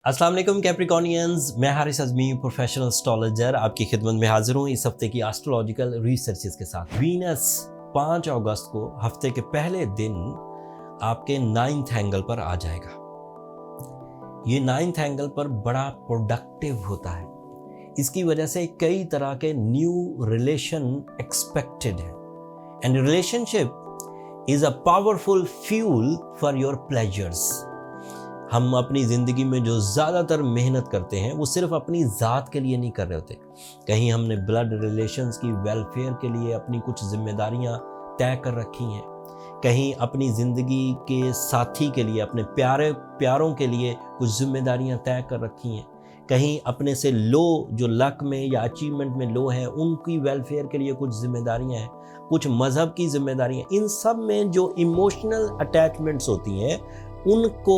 अस्सलाम वालेकुम कैप्रिकॉर्नियंस, मैं हारिस अज़मी प्रोफेशनल एस्ट्रोलॉजर आपकी खिदमत में हाजिर हूँ इस हफ्ते की एस्ट्रोलॉजिकल रिसर्चेस के साथ। वीनस 5 अगस्त को हफ्ते के पहले दिन आपके 9th एंगल पर आ जाएगा। ये 9th एंगल पर बड़ा प्रोडक्टिव होता है। इसकी वजह से कई तरह के न्यू रिलेशन एक्सपेक्टेड है and relationship is a powerful fuel for your pleasures. हम अपनी ज़िंदगी में जो ज़्यादातर मेहनत करते हैं वो सिर्फ अपनी ज़ात के लिए नहीं कर रहे होते। कहीं हमने ब्लड रिलेशंस की वेलफेयर के लिए अपनी कुछ जिम्मेदारियां तय कर रखी हैं, कहीं अपनी ज़िंदगी के साथी के लिए, अपने प्यारों के लिए कुछ जिम्मेदारियां तय कर रखी हैं, कहीं अपने से लो जो लक में या अचीवमेंट में लो है उनकी वेलफेयर के लिए कुछ जिम्मेदारियां हैं, कुछ मज़हब की जिम्मेदारियां। इन सब में जो इमोशनल अटैचमेंट्स होती हैं उनको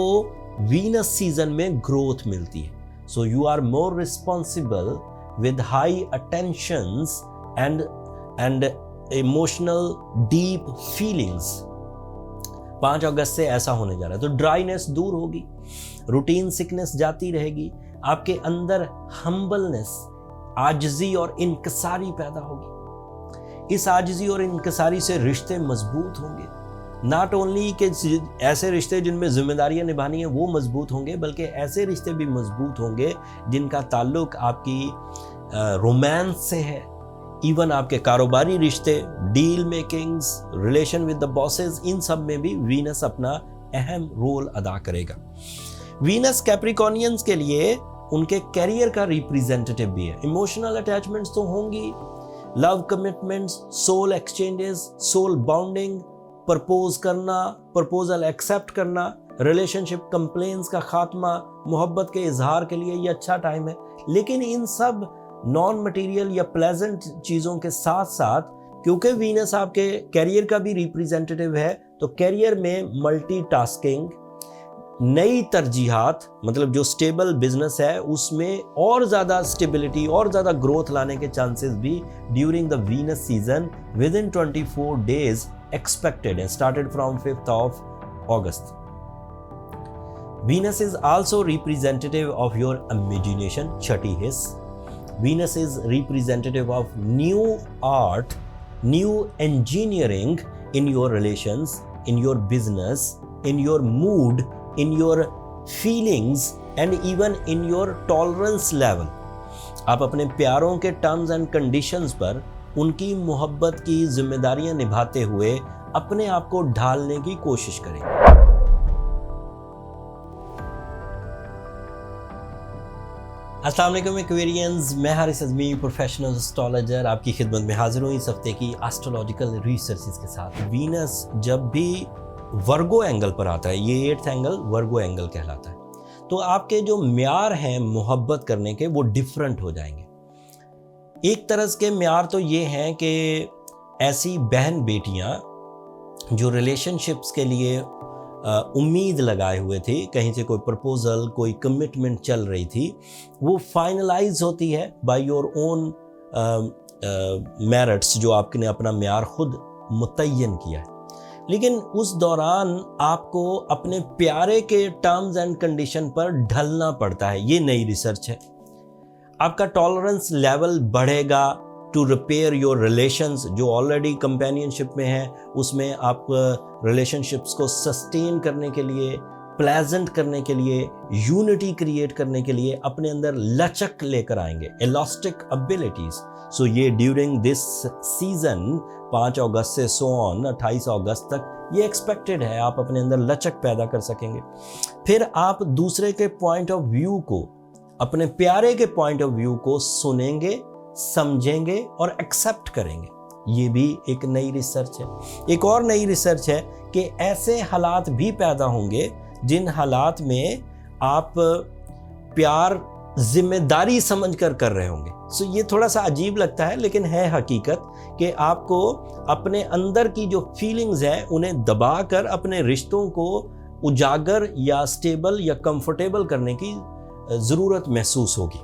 वीनस सीजन में ग्रोथ मिलती है। So you are more responsible with high attentions and emotional deep feelings. 5 अगस्त से ऐसा होने जा रहा है। तो ड्राइनेस दूर होगी, रूटीन सिकनेस जाती रहेगी, आपके अंदर हम्बलनेस, आजिज़ी और इनकसारी पैदा होगी। इस आजिज़ी और इनकसारी से रिश्ते मजबूत होंगे। नॉट ओनली कि ऐसे रिश्ते जिनमें जिम्मेदारियां निभानी है वो मजबूत होंगे, बल्कि ऐसे रिश्ते भी मजबूत होंगे जिनका ताल्लुक आपकी रोमांस से है। इवन आपके कारोबारी रिश्ते, deal makings, relation with the bosses, इन सब में भी वीनस अपना अहम रोल अदा करेगा। वीनस कैप्रिकॉर्नियंस के लिए उनके कैरियर का रिप्रेजेंटेटिव भी है। इमोशनल अटैचमेंट्स तो होंगी, love commitments, soul exchanges, soul bonding, propose करना, प्रपोजल एक्सेप्ट करना, रिलेशनशिप कंप्लेंट्स का खात्मा, मोहब्बत के इजहार के लिए ये अच्छा टाइम है। लेकिन इन सब नॉन मटेरियल या प्लेजेंट चीज़ों के साथ साथ, क्योंकि वीनस आपके कैरियर का भी रिप्रेजेंटेटिव है, तो कैरियर में मल्टीटास्किंग, नई तरजीहात, मतलब जो स्टेबल बिजनेस है उसमें और ज़्यादा स्टेबिलिटी और ज़्यादा ग्रोथ लाने के चांसेस भी during the Venus season with in 24 days expected and started from 5th of August. Venus is also representative of your imagination, chhati hiss. Venus is representative of new art, new engineering in your relations, in your business, in your mood, in your feelings and even in your tolerance level. आप अपने प्यारों के terms and conditions पर उनकी मोहब्बत की जिम्मेदारियां निभाते हुए अपने आप को ढालने की कोशिश करें। अस्सलाम वालेकुम एक्वेरियंस, मैं हारिस अज़मी प्रोफेशनल एस्ट्रोलॉजर आपकी खिदमत में हाजिर हूँ इस हफ्ते की एस्ट्रोलॉजिकल रिसर्चेस के साथ। वीनस जब भी वर्गो एंगल पर आता है, ये 8th एंगल वर्गो एंगल कहलाता है, तो आपके जो म्यार हैं मोहब्बत करने के वो डिफरेंट हो जाएंगे। एक तरह के म्यार तो ये हैं कि ऐसी बहन बेटियां जो रिलेशनशिप्स के लिए उम्मीद लगाए हुए थे, कहीं से कोई प्रपोजल, कोई कमिटमेंट चल रही थी, वो फाइनलाइज होती है बाय योर ओन मेरिट्स, जो आपने अपना म्यार खुद मुतय्यन किया है। लेकिन उस दौरान आपको अपने प्यारे के टर्म्स एंड कंडीशन पर ढलना पड़ता है। ये नई रिसर्च है। आपका टॉलरेंस लेवल बढ़ेगा टू रिपेयर योर रिलेशंस। जो ऑलरेडी कंपेनियनशिप में है उसमें आप रिलेशनशिप्स को सस्टेन करने के लिए, प्लेजेंट करने के लिए, यूनिटी क्रिएट करने के लिए अपने अंदर लचक लेकर आएंगे, इलास्टिक एबिलिटीज। सो ये ड्यूरिंग दिस सीजन 5 अगस्त से सो ऑन 28 अगस्त तक ये एक्सपेक्टेड है, आप अपने अंदर लचक पैदा कर सकेंगे। फिर आप दूसरे के पॉइंट ऑफ व्यू को, अपने प्यारे के पॉइंट ऑफ व्यू को सुनेंगे, समझेंगे और एक्सेप्ट करेंगे। ये भी एक नई रिसर्च है। एक और नई रिसर्च है कि ऐसे हालात भी पैदा होंगे जिन हालात में आप प्यार जिम्मेदारी समझकर कर रहे होंगे। सो ये थोड़ा सा अजीब लगता है, लेकिन है हकीकत कि आपको अपने अंदर की जो फीलिंग्स हैं उन्हें दबाकर अपने रिश्तों को उजागर या स्टेबल या कंफर्टेबल करने की ज़रूरत महसूस होगी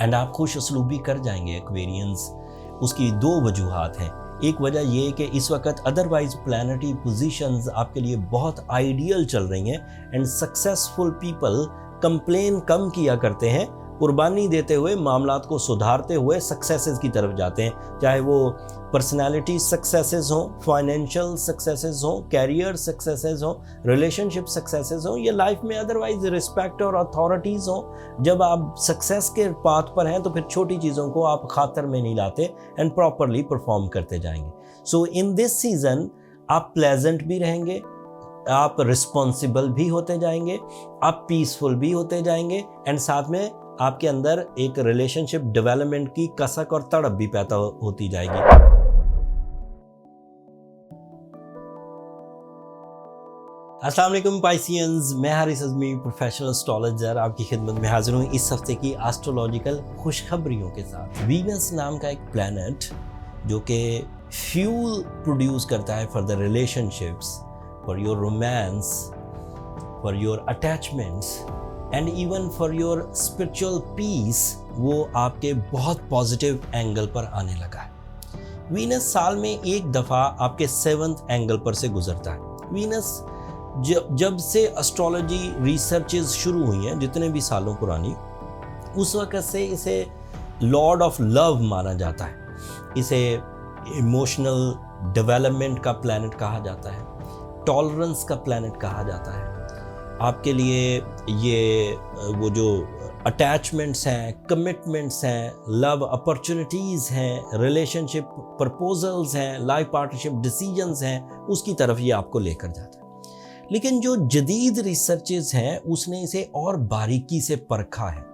एंड आप खुश असलूबी कर जाएंगे एक्वेरियंस। उसकी 2 वजूहात हैं। एक वजह ये है कि इस वक्त अदरवाइज प्लैनेटरी पोजीशंस आपके लिए बहुत आइडियल चल रही हैं एंड सक्सेसफुल पीपल कंप्लेन कम किया करते हैं, कुर्बानी देते हुए मामलात को सुधारते हुए सक्सेसेस की तरफ जाते हैं, चाहे वो पर्सनालिटी सक्सेसेस हो, फाइनेंशियल सक्सेसेस हो, कैरियर सक्सेसेस हो, रिलेशनशिप सक्सेसेस हो, या लाइफ में अदरवाइज रिस्पेक्ट और अथॉरिटीज़ हो। जब आप सक्सेस के पाथ पर हैं तो फिर छोटी चीज़ों को आप खातर में नहीं लाते एंड प्रॉपरली परफॉर्म करते जाएंगे। सो इन दिस सीजन आप प्लेजेंट भी रहेंगे, आप रिस्पॉन्सिबल भी होते जाएंगे, आप पीसफुल भी होते जाएंगे, एंड साथ में आपके अंदर एक रिलेशनशिप डेवलपमेंट की कसक और तड़प भी पैदा होती जाएगी। अस्सलाम वालेकुम पाइसियंस, मैं हारिस अज़मी प्रोफेशनल एस्ट्रोलॉजर आपकी खिदमत में हाजिर हूँ इस हफ्ते की एस्ट्रोलॉजिकल खुशखबरियों के साथ। वीनस नाम का एक प्लैनेट जो कि फ्यूल प्रोड्यूस करता है for the relationships, for your romance, for your attachments and even for your spiritual peace, वो आपके बहुत पॉजिटिव एंगल पर आने लगा है। वीनस साल में एक दफ़ा आपके 7th एंगल पर से गुजरता है। वीनस जब से एस्ट्रोलॉजी रिसर्चेस शुरू हुई हैं, जितने भी सालों पुरानी, उस वक़्त से इसे लॉर्ड ऑफ लव माना जाता है। इसे इमोशनल डेवलपमेंट का प्लैनेट कहा जाता है, टॉलरेंस का प्लैनेट कहा जाता है। आपके लिए ये वो जो अटैचमेंट्स हैं, कमिटमेंट्स हैं, लव अपॉर्चुनिटीज़ हैं, रिलेशनशिप प्रपोजल्स हैं, लाइफ पार्टनरशिप डिसीजंस हैं, उसकी तरफ ये आपको लेकर जाता है। लेकिन जो जदीद रिसर्चेस हैं उसने इसे और बारीकी से परखा है।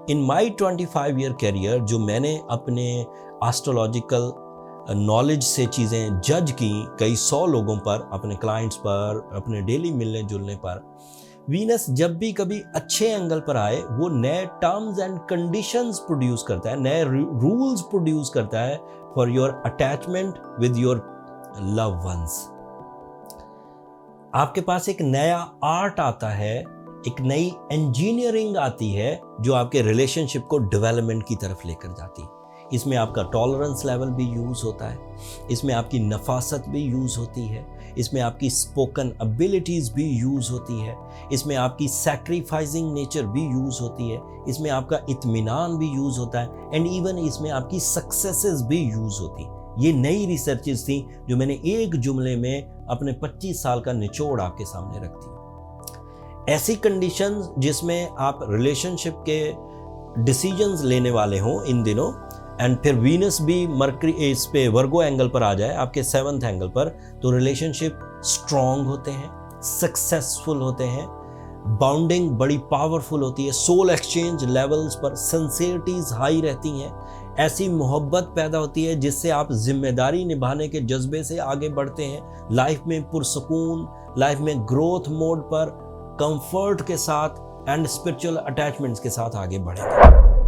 इन माई 25 ईयर कैरियर जो मैंने अपने एस्ट्रोलॉजिकल नॉलेज से चीज़ें जज की कई 100 लोगों पर, अपने क्लाइंट्स पर, अपने डेली मिलने जुलने पर, वीनस जब भी कभी अच्छे एंगल पर आए वो नए टर्म्स एंड कंडीशंस प्रोड्यूस करता है, नए रूल्स प्रोड्यूस करता है for your attachment with your love ones. आपके पास एक नया आर्ट आता है, एक नई इंजीनियरिंग आती है जो आपके रिलेशनशिप को डेवलपमेंट की तरफ लेकर जाती है। इसमें आपका टॉलरेंस लेवल भी यूज़ होता है, इसमें आपकी नफासत भी यूज़ होती है, इसमें आपकी स्पोकन एबिलिटीज़ भी यूज़ होती है, इसमें आपकी सैक्रिफाइसिंग नेचर भी यूज़ होती है, इसमें आपका इत्मीनान भी यूज़ होता है, एंड इवन इसमें आपकी सक्सेसेस भी यूज़ होती है। ये नई रिसर्चेस थी जो मैंने एक जुमले में अपने 25 साल का निचोड़ आपके सामने रख दी। ऐसी कंडीशंस जिसमें आप रिलेशनशिप के डिसीजंस लेने वाले हों इन दिनों, एंड फिर वीनस भी मरकरी इस पे वर्गो एंगल पर आ जाए आपके 7th एंगल पर, तो रिलेशनशिप स्ट्रॉन्ग होते हैं, सक्सेसफुल होते हैं, बाउंडिंग बड़ी पावरफुल होती है, सोल एक्सचेंज लेवल्स पर सिंसियरिटीज़ हाई रहती हैं, ऐसी मोहब्बत पैदा होती है जिससे आप जिम्मेदारी निभाने के जज्बे से आगे बढ़ते हैं, लाइफ में पुरसकून, लाइफ में ग्रोथ मोड पर कंफर्ट के साथ एंड स्पिरिचुअल अटैचमेंट्स के साथ आगे बढ़ेंगे।